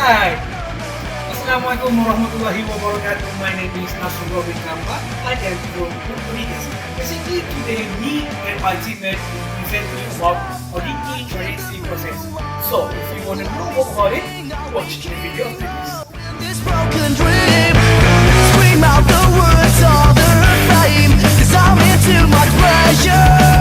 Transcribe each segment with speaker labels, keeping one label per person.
Speaker 1: Alright. Assalamualaikum warahmatullahi wabarakatuh. My name is Nasrullah bin Kamba. I am from Audit. Basically, today me and my teammate present you about auditing currency process. So, if you want to know more about it, watch the video after this.
Speaker 2: This broken dream, scream out the words of the flame, 'cause I'm in too much pressure.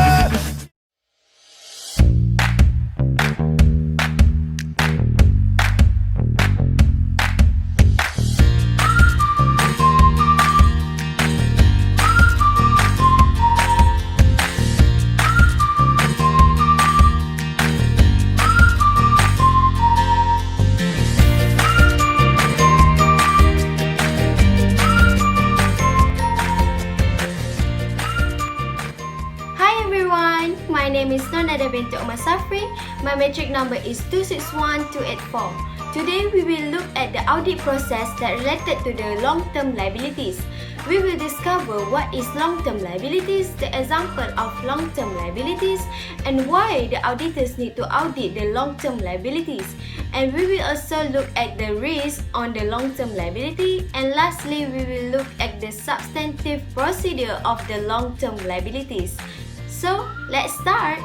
Speaker 3: My name is Nonada Binti Umar Safri. My metric number is 261284. Today we will look at the audit process that related to the long-term liabilities. We will discover what is long-term liabilities, the example of long-term liabilities, and why the auditors need to audit the long-term liabilities. And we will also look at the risk on the long-term liability. And lastly, we will look at the substantive procedure of the long-term liabilities. So, let's start!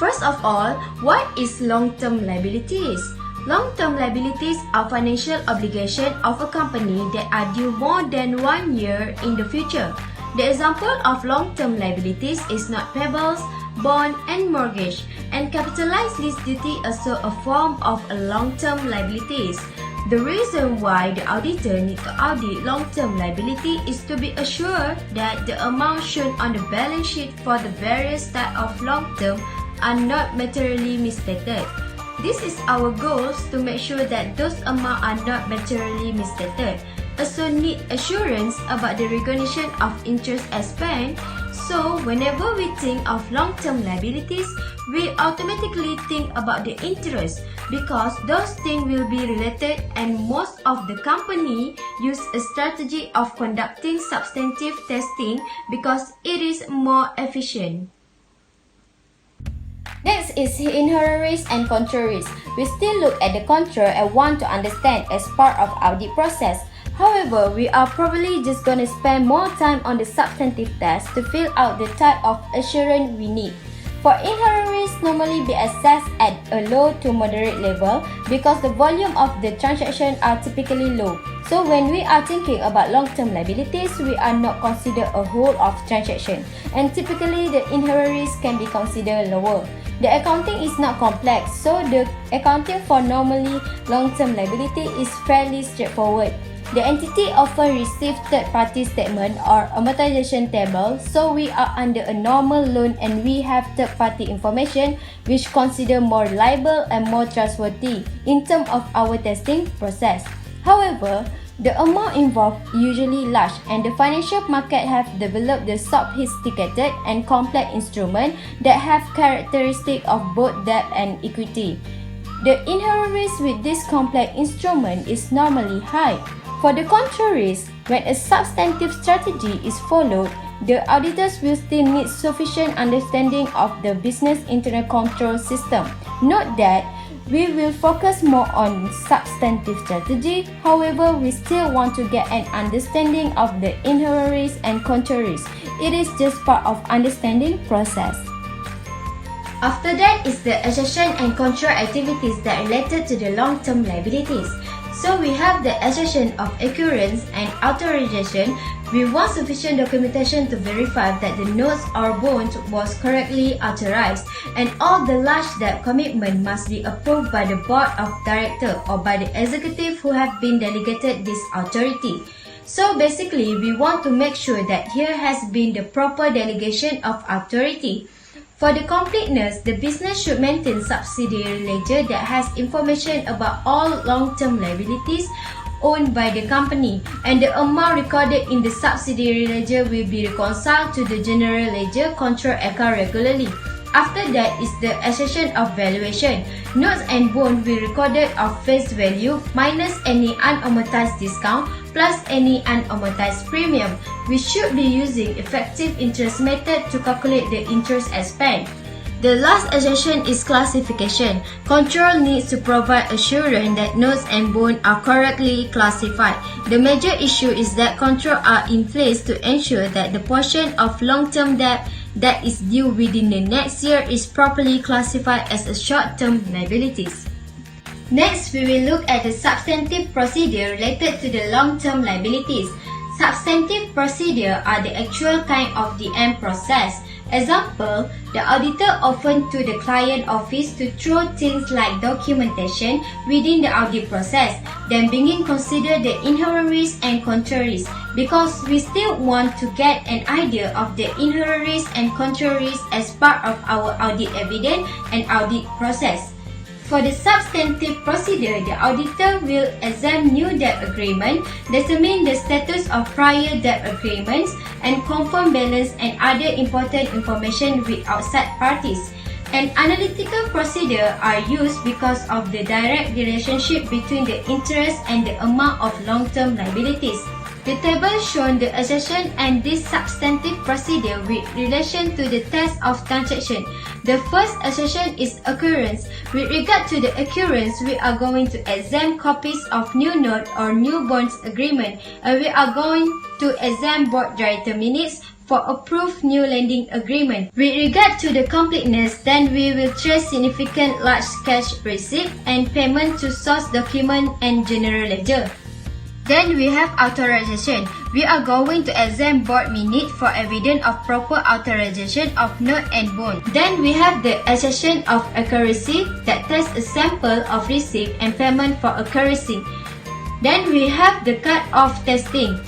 Speaker 3: First of all, what is long-term liabilities? Long-term liabilities are financial obligations of a company that are due more than 1 year in the future. The example of long-term liabilities is note payables, bond, and mortgage, and capitalized lease duty also a form of a long-term liabilities. The reason why the auditor need to audit long-term liability is to be assured that the amount shown on the balance sheet for the various types of long-term are not materially misstated. This is our goals to make sure that those amounts are not materially misstated. Also need assurance about the recognition of interest expense. So, whenever we think of long-term liabilities, we automatically think about the interest because those things will be related, and most of the company use a strategy of conducting substantive testing because it is more efficient. Next is inherent risk and control risk. We still look at the control and want to understand as part of audit process. However, we are probably just going to spend more time on the substantive test to fill out the type of assurance we need. For inherent risk normally be assessed at a low to moderate level because the volume of the transaction are typically low. So when we are thinking about long-term liabilities, we are not consider a whole of transaction, and typically the inherent risk can be considered lower. The accounting is not complex, so the accounting for normally long-term liability is fairly straightforward. The entity often receives third-party statement or amortization table, so we are under a normal loan and we have third-party information which consider more reliable and more trustworthy in terms of our testing process. However, the amount involved usually large, and the financial market have developed the sophisticated and complex instruments that have characteristics of both debt and equity. The inherent risk with this complex instrument is normally high. For the control risk, when a substantive strategy is followed, the auditors will still need sufficient understanding of the business internal control system. Note that we will focus more on substantive strategy, however, we still want to get an understanding of the inherent risk and control risk. It is just part of understanding process. After that is the assertion and control activities that related to the long-term liabilities. So we have the assertion of occurrence and authorization. We want sufficient documentation to verify that the notes or bond was correctly authorized, and all the large debt commitment must be approved by the board of directors or by the executive who have been delegated this authority. So basically, we want to make sure that here has been the proper delegation of authority. For the completeness, the business should maintain subsidiary ledger that has information about all long-term liabilities owned by the company, and the amount recorded in the subsidiary ledger will be reconciled to the general ledger control account regularly. After that is the assertion of valuation. Notes and bonds will be recorded of face value minus any unamortized discount plus any unamortized premium. We should be using effective interest method to calculate the interest expense. The last assertion is classification. Control needs to provide assurance that notes and bonds are correctly classified. The major issue is that controls are in place to ensure that the portion of long-term debt that is due within the next year is properly classified as a short-term liabilities. Next, we will look at the substantive procedure related to the long-term liabilities. Substantive procedure are the actual kind of the end process. Example, the auditor often to the client office to throw things like documentation within the audit process, then being consider the inherent risk and control risk, because we still want to get an idea of the inherent risk and control risk as part of our audit evidence and audit process. For the substantive procedure, the auditor will examine new debt agreement, determine the status of prior debt agreements, and confirm balance and other important information with outside parties. An analytical procedure are used because of the direct relationship between the interest and the amount of long-term liabilities. The table shows the assertion and this substantive procedure with relation to the test of transaction. The first assertion is occurrence. With regard to the occurrence, we are going to examine copies of new note or new bonds agreement, and we are going to examine board director minutes for approved new lending agreement. With regard to the completeness, then we will trace significant large cash receipt and payment to source document and general ledger. Then we have authorization. We are going to examine board minute for evidence of proper authorization of note and bond. Then we have the assertion of accuracy that tests a sample of receipt and payment for accuracy. Then we have the cut-off testing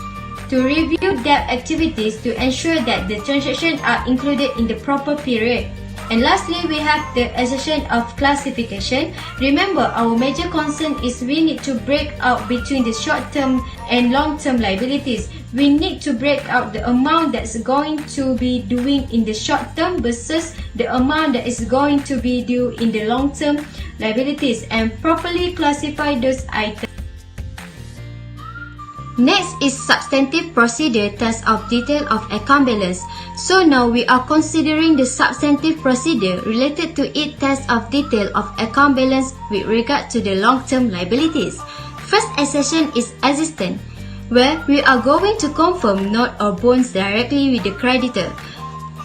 Speaker 3: to review debt activities to ensure that the transactions are included in the proper period. And lastly, we have the assertion of classification. Remember, our major concern is we need to break out between the short-term and long-term liabilities. We need to break out the amount that's going to be due in the short term versus the amount that is going to be due in the long-term liabilities and properly classify those items. Next is substantive procedure test of detail of account balance. So now we are considering the substantive procedure related to it test of detail of account balance with regard to the long-term liabilities. First assertion is existent, where we are going to confirm note or bonds directly with the creditor.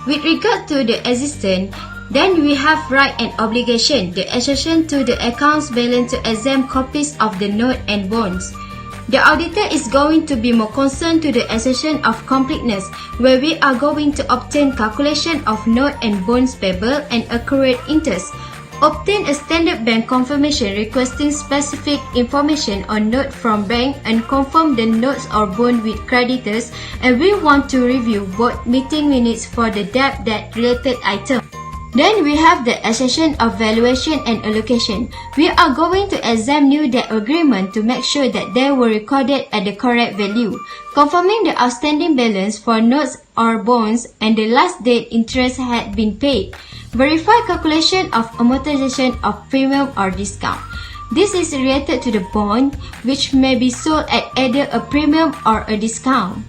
Speaker 3: With regard to the existent, then we have right and obligation, the assertion to the accounts balance to examine copies of the note and bonds. The auditor is going to be more concerned to the assertion of completeness, where we are going to obtain calculation of note and bonds payable and accurate interest. Obtain a standard bank confirmation requesting specific information on note from bank and confirm the notes or bond with creditors, and we want to review both meeting minutes for the debt that related item. Then we have the assertion of valuation and allocation. We are going to examine new debt agreement to make sure that they were recorded at the correct value, confirming the outstanding balance for notes or bonds and the last date interest had been paid. Verify calculation of amortization of premium or discount. This is related to the bond, which may be sold at either a premium or a discount.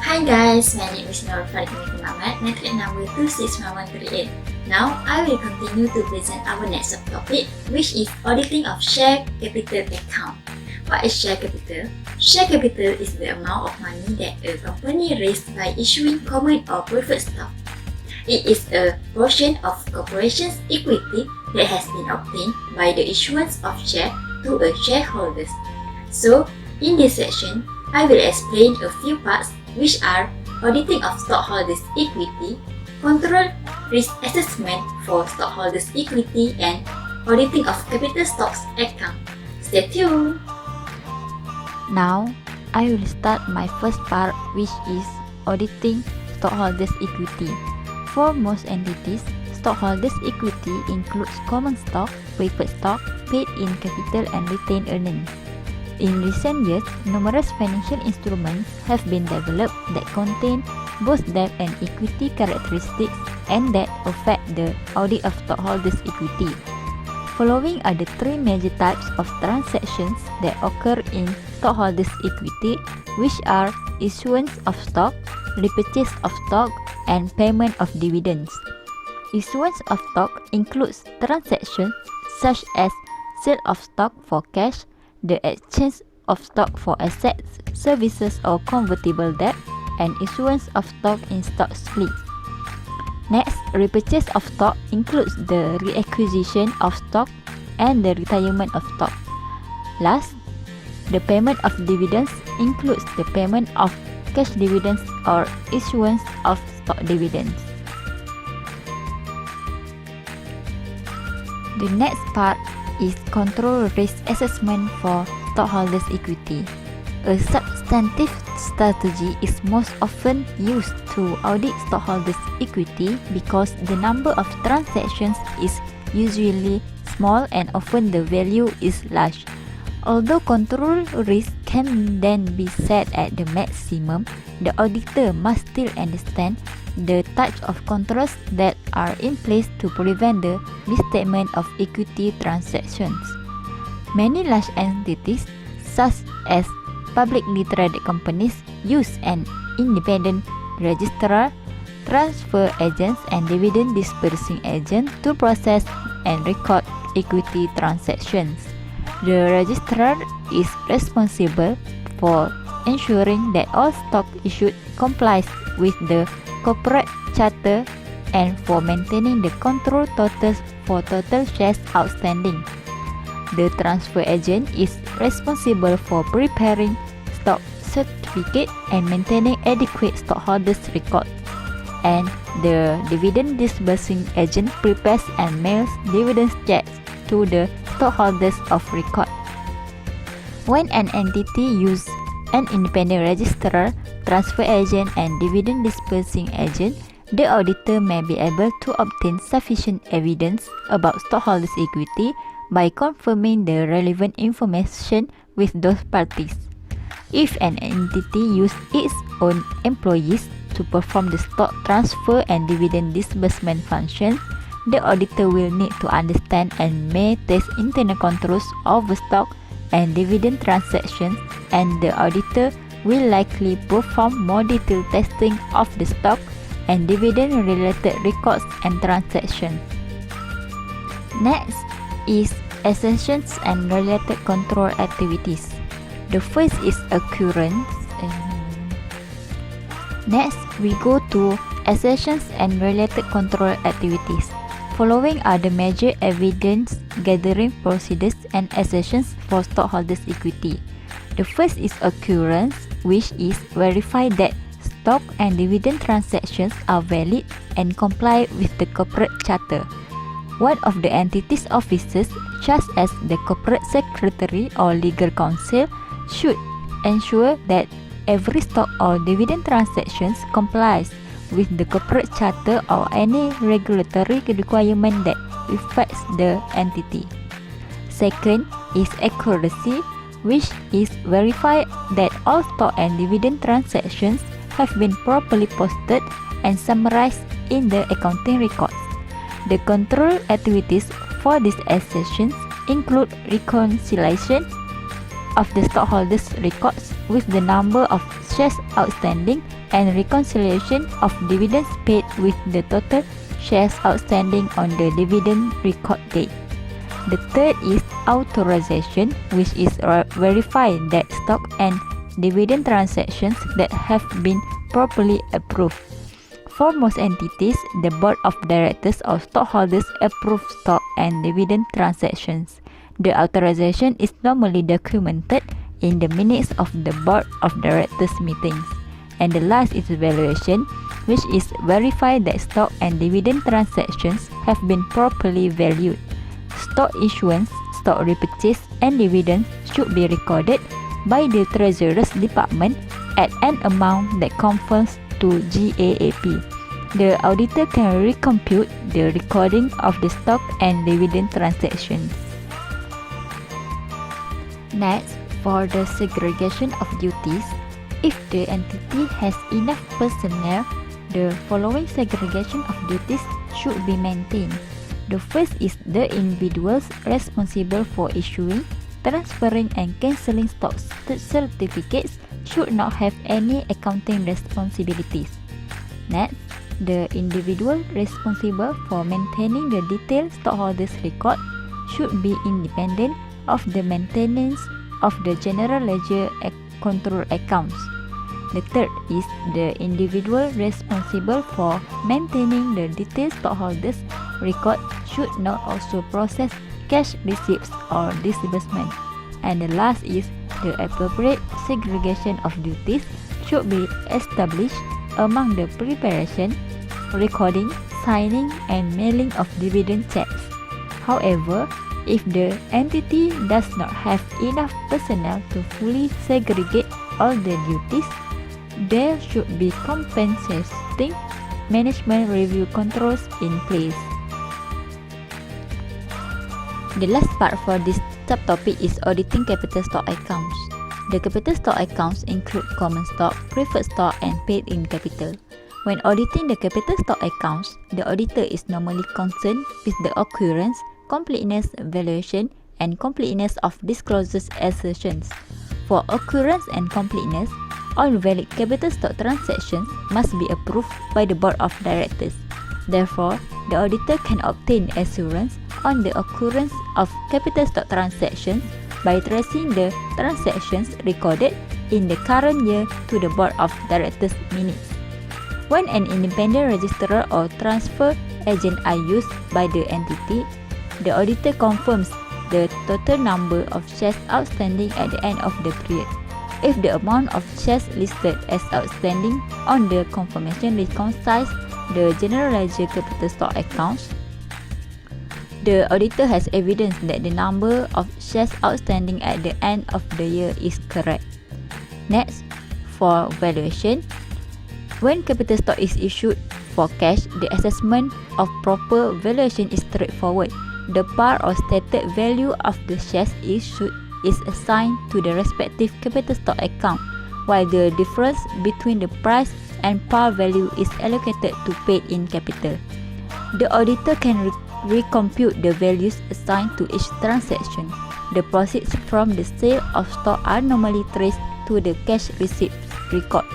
Speaker 4: Hi guys, my name is Nur Farid Muhammad, method number 261138. Now, I will continue to present our next subtopic, which is auditing of share capital account. What is share capital? Share capital is the amount of money that a company raised by issuing common or preferred stock. It is a portion of corporation's equity that has been obtained by the issuance of share to a shareholders. So, in this section, I will explain a few parts which are auditing of stockholders' equity, control risk assessment for stockholders' equity, and auditing of capital stocks account. Stay tuned!
Speaker 5: Now, I will start my first part, which is auditing stockholders' equity. For most entities, stockholders' equity includes common stock, preferred stock, paid-in capital, and retained earnings. In recent years, numerous financial instruments have been developed that contain both debt and equity characteristics and that affect the audit of stockholders' equity. Following are the three major types of transactions that occur in stockholders' equity, which are issuance of stock, repurchase of stock, and payment of dividends. Issuance of stock includes transactions such as sale of stock for cash, the exchange of stock for assets, services, or convertible debt, and issuance of stock in stock splits. Next, repurchase of stock includes the reacquisition of stock and the retirement of stock. Last, the payment of dividends includes the payment of cash dividends or issuance of stock dividends. The next part is control risk assessment for stockholders' equity. A substantive strategy is most often used to audit stockholders' equity because the number of transactions is usually small and often the value is large. Although control risk can then be set at the maximum, the auditor must still understand the types of controls that are in place to prevent the misstatement of equity transactions. Many large entities, such as publicly traded companies, use an independent registrar, transfer agents, and dividend dispersing agent to process and record equity transactions. The registrar is responsible for ensuring that all stock issued complies with the corporate charter and for maintaining the control totals for total shares outstanding. The transfer agent is responsible for preparing stock certificate and maintaining adequate stockholders records. And the dividend disbursing agent prepares and mails dividend checks to the stockholders of record. When an entity uses an independent registrar, transfer agent, and dividend dispersing agent, the auditor may be able to obtain sufficient evidence about stockholders' equity by confirming the relevant information with those parties. If an entity uses its own employees to perform the stock transfer and dividend disbursement function, the auditor will need to understand and may test internal controls over stock and dividend transactions, and the auditor will likely perform more detailed testing of the stock and dividend related records and transactions. Next is accessions and related control activities. The first is occurrence. Next, we go to accessions and related control activities. Following are the major evidence gathering procedures and accessions for stockholders' equity. The first is occurrence, which is verify that stock and dividend transactions are valid and comply with the corporate charter. One of the entity's officers, such as the corporate secretary or legal counsel, should ensure that every stock or dividend transactions complies with the corporate charter or any regulatory requirement that affects the entity. Second is accuracy, which is verify that all stock and dividend transactions have been properly posted and summarized in the accounting records. The control activities for these accessions include reconciliation of the stockholders' records with the number of shares outstanding and reconciliation of dividends paid with the total shares outstanding on the dividend record date. The third is authorization, which is verify that stock and dividend transactions that have been properly approved. For most entities, the board of directors or stockholders approve stock and dividend transactions. The authorization is normally documented in the minutes of the board of directors meetings. And the last is valuation, which is verify that stock and dividend transactions have been properly valued. Stock issuance, stock repurchase, and dividends should be recorded by the Treasurer's Department at an amount that conforms to GAAP. The auditor can recompute the recording of the stock and dividend transactions. Next, For the segregation of duties, if the entity has enough personnel, the following segregation of duties should be maintained. The first is the individuals responsible for issuing, transferring and cancelling stock certificates should not have any accounting responsibilities. Next, the individual responsible for maintaining the detailed stockholders record should be independent of the maintenance of the general ledger control accounts. The third is the individual responsible for maintaining the detailed stockholders record should not also process cash receipts or disbursement. And the last is the appropriate segregation of duties should be established among the preparation, recording, signing and mailing of dividend checks. However, if the entity does not have enough personnel to fully segregate all the duties, there should be compensating management review controls in place. The last part for this subtopic is auditing capital stock accounts. The capital stock accounts include common stock, preferred stock and paid-in capital. When auditing the capital stock accounts, the auditor is normally concerned with the occurrence, completeness, valuation, and completeness of disclosures assertions. For occurrence and completeness, all valid capital stock transactions must be approved by the Board of Directors. Therefore, the auditor can obtain assurance on the occurrence of capital stock transactions by tracing the transactions recorded in the current year to the Board of Directors minutes. When an independent registrar or transfer agent are used by the entity, the auditor confirms the total number of shares outstanding at the end of the period. If the amount of shares listed as outstanding on the confirmation reconciles the general ledger capital stock accounts, the auditor has evidence that the number of shares outstanding at the end of the year is correct. Next, for valuation, when capital stock is issued for cash, the assessment of proper valuation is straightforward. The par or stated value of the shares issued is assigned to the respective capital stock account, while the difference between the price and par value is allocated to paid-in capital. The auditor can recompute the values assigned to each transaction. The proceeds from the sale of stock are normally traced to the cash receipts records.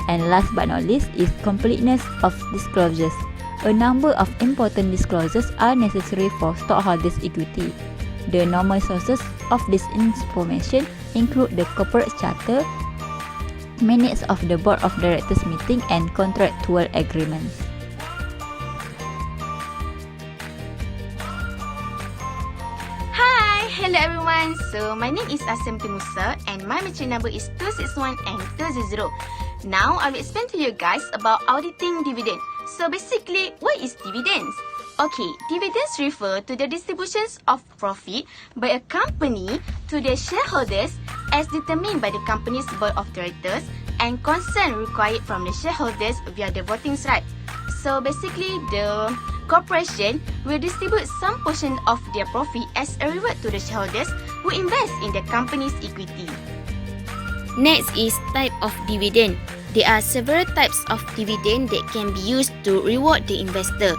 Speaker 5: And last but not least is completeness of disclosures. A number of important disclosures are necessary for stockholders' equity. The normal sources of this information include the corporate charter, minutes of the Board of Directors meeting and contractual agreements.
Speaker 6: Hi, hello everyone. So my name is Asim Musa and my matric number is 261 and 200. Now I will explain to you guys about auditing dividend. So basically, what is dividends? Okay, dividends refer to the distributions of profit by a company to their shareholders as determined by the company's board of directors and consent required from the shareholders via the voting rights. So basically, the corporation will distribute some portion of their profit as a reward to the shareholders who invest in the company's equity. Next is type of dividend. There are several types of dividend that can be used to reward the investor.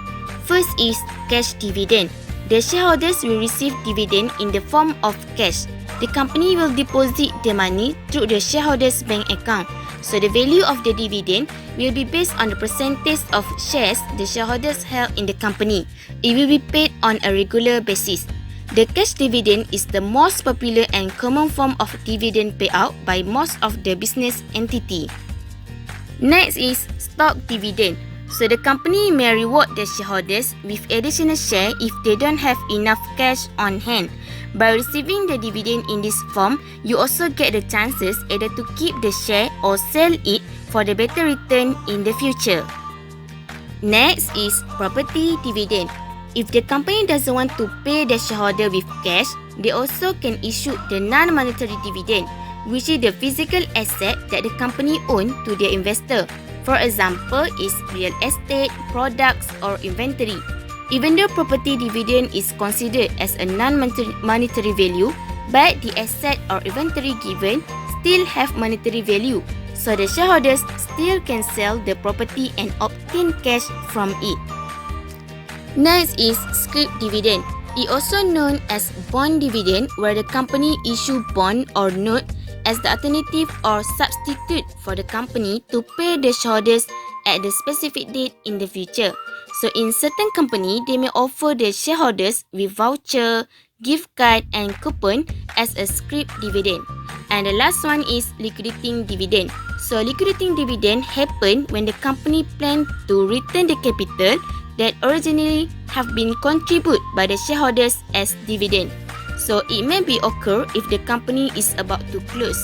Speaker 6: First is cash dividend. The shareholders will receive dividend in the form of cash. The company will deposit the money through the shareholders' bank account. So the value of the dividend will be based on the percentage of shares the shareholders held in the company. It will be paid on a regular basis. The cash dividend is the most popular and common form of dividend payout by most of the business entity. Next is stock dividend. So the company may reward the shareholders with additional share if they don't have enough cash on hand. By receiving the dividend in this form, you also get the chances either to keep the share or sell it for the better return in the future. Next is property dividend. If the company doesn't want to pay the shareholder with cash, they also can issue the non-monetary dividend, which is the physical asset that the company owns to their investor. For example, is real estate, products or inventory. Even though property dividend is considered as a non-monetary value, but the asset or inventory given still have monetary value, so the shareholders still can sell the property and obtain cash from it. Next is scrip dividend. It also known as bond dividend, where the company issue bond or note as the alternative or substitute for the company to pay the shareholders at the specific date in the future. So in certain company, they may offer the shareholders with voucher, gift card and coupon as a scrip dividend. And the last one is liquidating dividend. So liquidating dividend happen when the company plan to return the capital that originally have been contributed by the shareholders as dividend. So it may be occur if the company is about to close.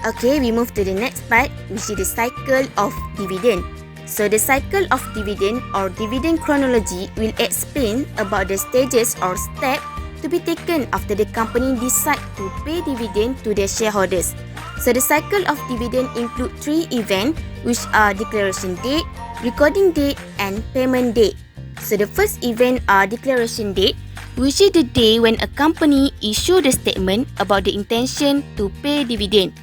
Speaker 6: Okay, we move to the next part, which is the cycle of dividend. So the cycle of dividend or dividend chronology will explain about the stages or steps to be taken after the company decide to pay dividend to their shareholders. So the cycle of dividend include 3 events, which are declaration date, recording date and payment date. So the first event are declaration date, which is the day when a company issue the statement about the intention to pay dividend.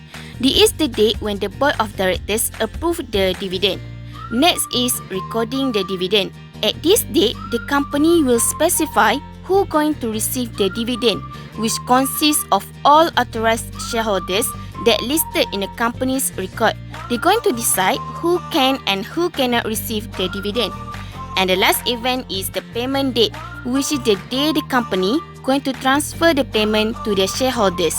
Speaker 6: This is the date when the board of directors approve the dividend. Next is recording the dividend. At this date, the company will specify who going to receive the dividend, which consists of all authorized shareholders that listed in the company's record. They're going to decide who can and who cannot receive the dividend. And the last event is the payment date, which is the day the company going to transfer the payment to their shareholders.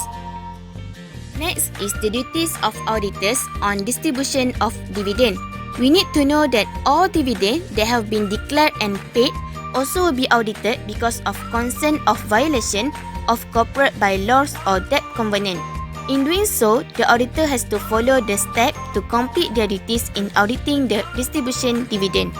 Speaker 6: Next is the duties of auditors on distribution of dividend. We need to know that all dividend that have been declared and paid also will be audited because of concern of violation of corporate bylaws or debt covenant. In doing so, the auditor has to follow the steps to complete their duties in auditing the distribution dividend.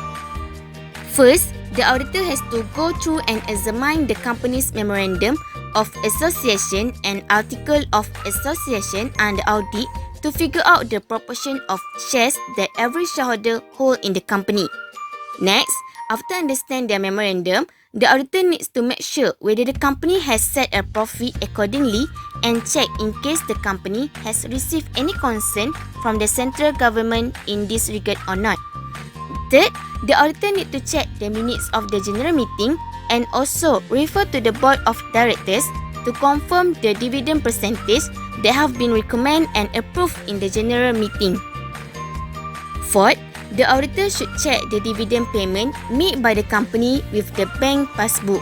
Speaker 6: First, the auditor has to go through and examine the company's memorandum of association and article of association under audit to figure out the proportion of shares that every shareholder hold in the company. Next, after understanding their memorandum, the auditor needs to make sure whether the company has set a profit accordingly and check in case the company has received any concern from the central government in this regard or not. Third, the auditor needs to check the minutes of the general meeting and also refer to the board of directors to confirm the dividend percentage that have been recommended and approved in the general meeting. Fourth, the auditor should check the dividend payment made by the company with the bank passbook.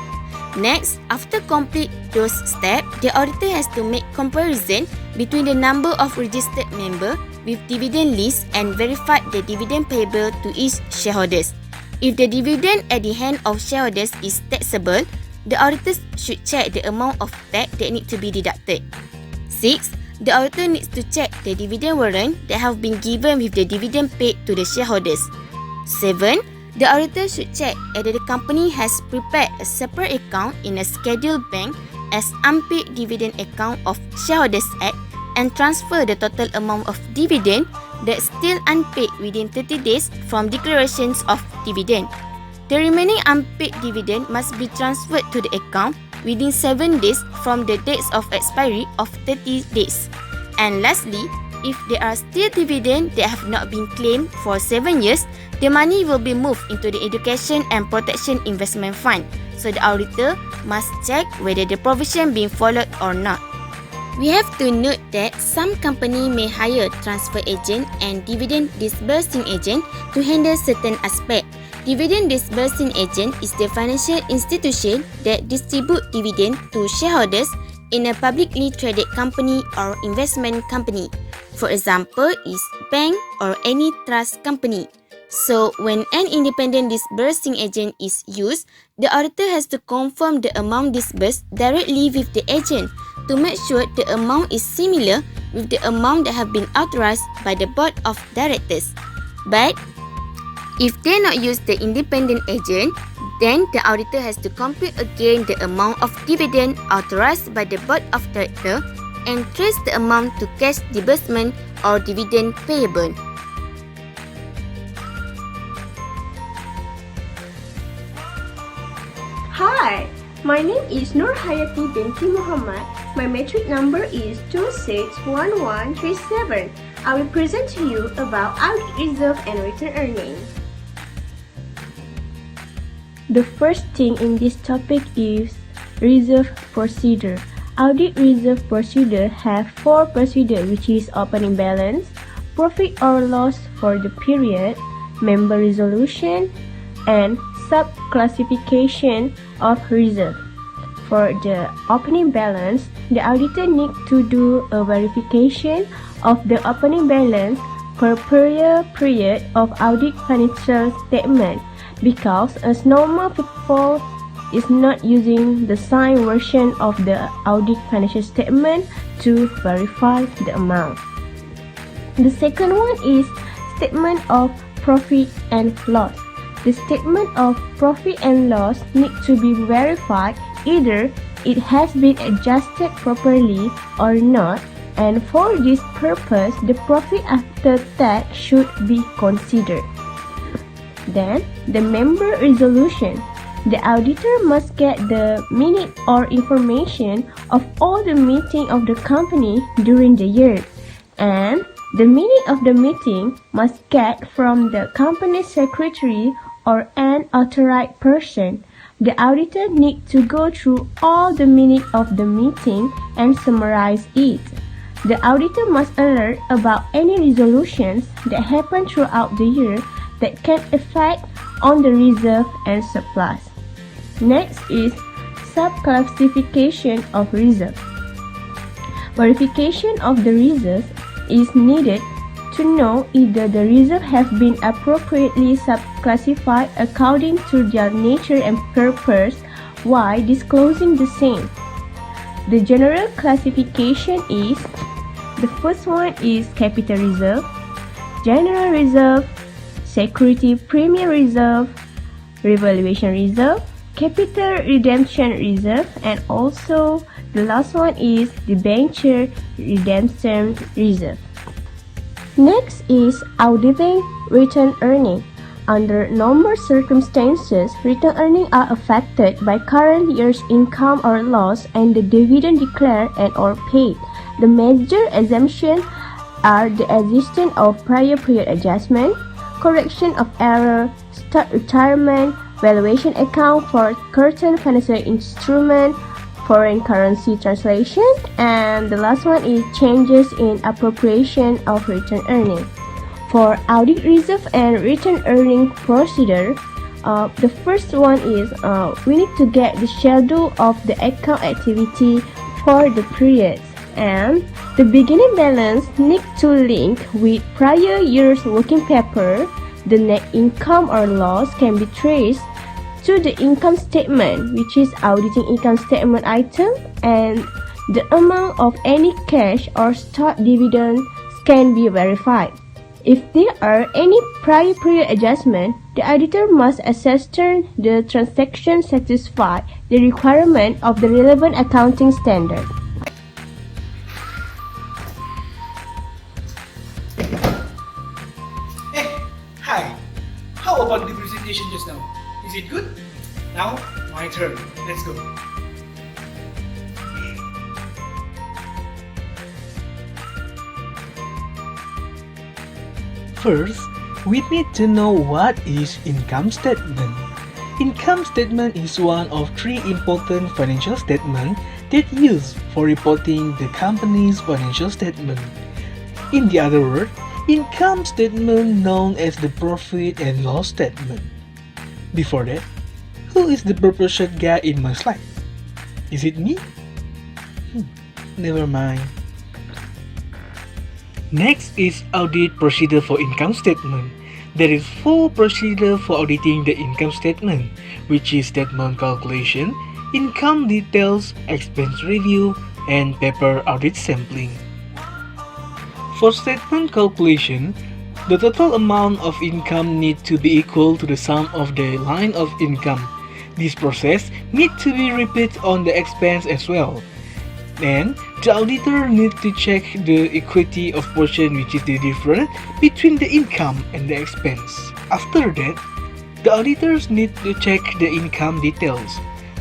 Speaker 6: Next, after complete those steps, the auditor has to make comparison between the number of registered members with dividend list and verify the dividend payable to each shareholders. If the dividend at the hand of shareholders is taxable, the auditors should check the amount of tax that need to be deducted. 6. The auditor needs to check the dividend warrant that have been given with the dividend paid to the shareholders. 7. The auditor should check whether the company has prepared a separate account in a scheduled bank as unpaid dividend account of Shareholders Act and transfer the total amount of dividend that's still unpaid within 30 days from declarations of dividend. The remaining unpaid dividend must be transferred to the account within 7 days from the dates of expiry of 30 days. And lastly, if there are still dividends that have not been claimed for 7 years, the money will be moved into the Education and Protection Investment Fund. So the auditor must check whether the provision being followed or not. We have to note that some company may hire transfer agent and dividend disbursing agent to handle certain aspects. Dividend disbursing agent is the financial institution that distribute dividend to shareholders in a publicly traded company or investment company. For example, is bank or any trust company. So, when an independent disbursing agent is used, the auditor has to confirm the amount disbursed directly with the agent to make sure the amount is similar with the amount that have been authorized by the board of directors. But if they not use the independent agent, then the auditor has to compute again the amount of dividend authorized by the board of directors and trace the amount to cash disbursement or dividend payable.
Speaker 7: Hi, my name is Nur Hayati binti Muhammad My metric number is 261137. I will present to you about audit reserve and return earning. The first thing in this topic is reserve procedure. Audit reserve procedure have 4 procedures, which is opening balance, profit or loss for the period, member resolution, and sub-classification of reserve. For the opening balance, the auditor needs to do a verification of the opening balance per prior period of audit financial statement, because as normal people is not using the signed version of the audit financial statement to verify the amount. The second one is statement of profit and loss. The statement of profit and loss needs to be verified either it has been adjusted properly or not, and for this purpose the profit after tax should be considered. Then, the member resolution. The auditor must get the minute or information of all the meeting of the company during the year, and the minute of the meeting must get from the company secretary or an authorized person. The auditor needs to go through all the minutes of the meeting and summarize it. The auditor must alert about any resolutions that happen throughout the year that can affect on the reserve and surplus. Next is sub-classification of reserve. Verification of the reserve is needed to know either the reserve have been appropriately sub-classified according to their nature and purpose while disclosing the same. The general classification is, the first one is capital reserve, general reserve, security premium reserve, revaluation reserve, capital redemption reserve, and also the last one is debenture redemption reserve. Next is auditing return earning. Under normal circumstances, return earnings are affected by current year's income or loss and the dividend declared and or paid. The major exemptions are the existence of prior period adjustment, correction of error, stock retirement, valuation account for certain financial instrument, foreign currency translation, and the last one is changes in appropriation of return earning. For audit reserve and return earning procedure, the first one is we need to get the schedule of the account activity for the periods, and the beginning balance need to link with prior year's working paper. The net income or loss can be traced to the income statement, which is auditing income statement item, and the amount of any cash or stock dividends can be verified. If there are any prior period adjustment, the auditor must ascertain the transaction satisfy the requirement of the relevant accounting standard.
Speaker 1: Hi. How about the presentation just now? Is it good? Now, my turn. Let's go.
Speaker 8: First, we need to know what is income statement. Income statement is one of 3 important financial statements that used for reporting the company's financial statement. In the other word, income statement known as the profit and loss statement. Before that, who is the purple shirt guy in my slide? Is it me? Never mind. Next is audit procedure for income statement. There is 4 procedures for auditing the income statement, which is statement calculation, income details, expense review, and paper audit sampling. For statement calculation, the total amount of income needs to be equal to the sum of the line of income. This process needs to be repeated on the expense as well. And the auditor needs to check the equity of portion, which is the difference between the income and the expense. After that, the auditors need to check the income details.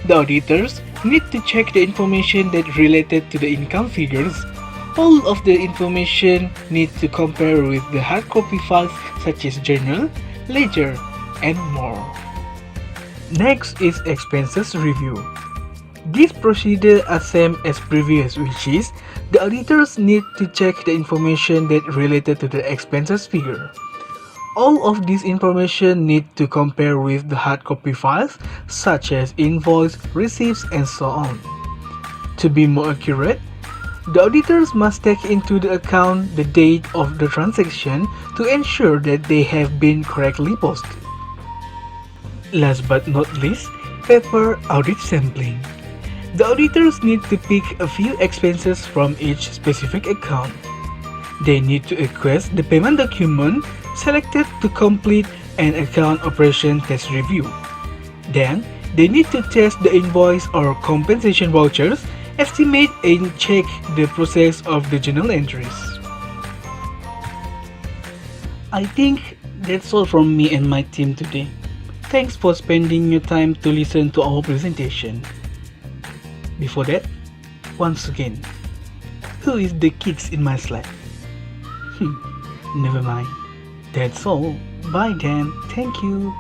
Speaker 8: The auditors need to check the information that related to the income figures. All of the information need to compare with the hard copy files such as journal, ledger, and more. Next is expenses review. This procedure are same as previous, which is the auditors need to check the information that related to the expenses figure. All of this information need to compare with the hard copy files such as invoice, receipts, and so on. To be more accurate, the auditors must take into the account the date of the transaction to ensure that they have been correctly posted. Last but not least, paper audit sampling. The auditors need to pick a few expenses from each specific account. They need to request the payment document selected to complete an account operation test review. Then, they need to test the invoice or compensation vouchers, estimate and check the process of the journal entries. I think that's all from me and my team today. Thanks for spending your time to listen to our presentation. Before that, once again, who is the kids in my slide? Never mind. That's all. Bye then. Thank you.